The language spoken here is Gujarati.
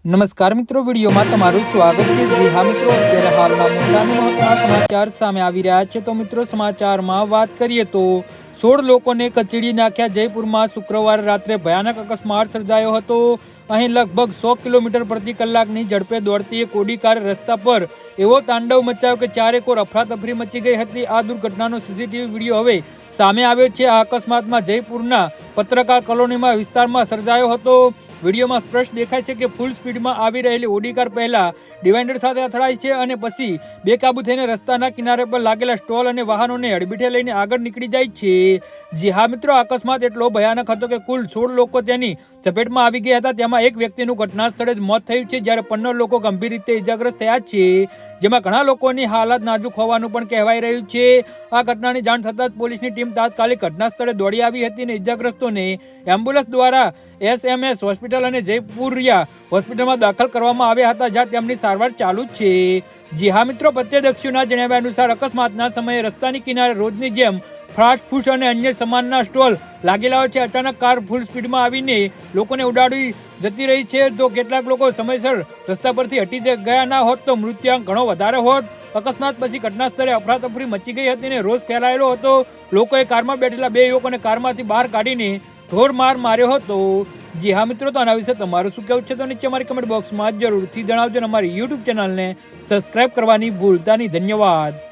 નમસ્કાર મિત્રો, વિડીયોમાં તમારું સ્વાગત છે। જી હા મિત્રો, અત્યારે હાલના મોટા અને મહત્વના સમાચાર સામે આવી રહ્યા છે। તો મિત્રો, સમાચારમાં વાત કરીએ તો 16 લોકોને કચડી નાખ્યા। જયપુરમાં શુક્રવારે રાત્રે ભયાનક અકસ્માત સર્જાયો હતો। અહીં લગભગ 100 કિલોમીટર પ્રતિ કલાકની ઝડપે દોડતી એક ઓડી કાર રસ્તા પર એવો તાંડવ મચાવ્યો કે ચારેકોર અફરાતફરી મચી ગઈ હતી। આ દુર્ઘટનાનો સીસીટીવી વિડીયો હવે સામે આવ્યો છે। આ અકસ્માતમાં જયપુરના પત્રકાર કોલોનીમાં વિસ્તારમાં સર્જાયો હતો। વિડીયોમાં સ્પષ્ટ દેખાય છે કે ફૂલ સ્પીડમાં આવી રહેલી ઓડી કાર પહેલા ડિવાઈડર સાથે અથડાય છે અને પછી બેકાબુ થઈને રસ્તાના કિનારે પર લાગેલા સ્ટોલ અને વાહનોને અડબીઠે લઈને આગળ નીકળી જાય છે। જી હા મિત્રો, અકસ્માત એટલો ભયાનક હતો કે કુલ 16 લોકો તેની ઝપેટમાં આવી ગયા હતા। તેમાં એક વ્યક્તિનું ઘટના સ્થળે જ મોત થયું છે, જ્યારે 15 લોકો ગંભીર રીતે ઇજાગ્રસ્ત થયા છે, જેમાં ઘણા લોકોની હાલત નાજુક હોવાનું પણ કહેવાઈ રહ્યું છે। આ ઘટનાની જાણ થતાં જ પોલીસની ટીમ તાત્કાલિક ઘટના સ્થળે દોડી આવી હતી અને ઇજાગ્રસ્તોને એમ્બ્યુલન્સ દ્વારા SMS હોસ્પિટલ અને જયપુરિયા હોસ્પિટલમાં દાખલ કરવામાં આવ્યા હતા, જ્યાં તેમની સારવાર ચાલુ છે। જી હા મિત્રો, પ્રત્યક્ષીઓના જણાવ્યા અનુસાર અકસ્માતના સમયે રસ્તાની કિનારે રોજની જેમ ફાસ્ટ ફૂડ અને અન્ય સામાનના સ્ટોલ લાગેલા હોય છે। અચાનક કાર ફૂલ સ્પીડમાં આવીને લોકોને ઉડાડી જતી રહી છે, તો કેટલાક લોકો સમયસર રસ્તા પરથી હટી ગયા ના હોત તો મૃત્યુઆંક ઘણો વધારે હોત। અકસ્માત પછી ઘટના સ્થળે અફરાતફરી મચી ગઈ હતી અને રોષ ફેલાયેલો હતો। લોકોએ કારમાં બેઠેલા 2 યુવકોને કારમાંથી બહાર કાઢીને ઢોર માર માર્યો હતો। જી હા મિત્રો, તો આના વિશે તમારું શું કહેવું છે તો નીચે અમારી કમેન્ટ બોક્સમાં જરૂરથી જણાવજો અને અમારી યુટ્યુબ ચેનલને સબસ્ક્રાઇબ કરવાની ભૂલતા નહીં। ધન્યવાદ।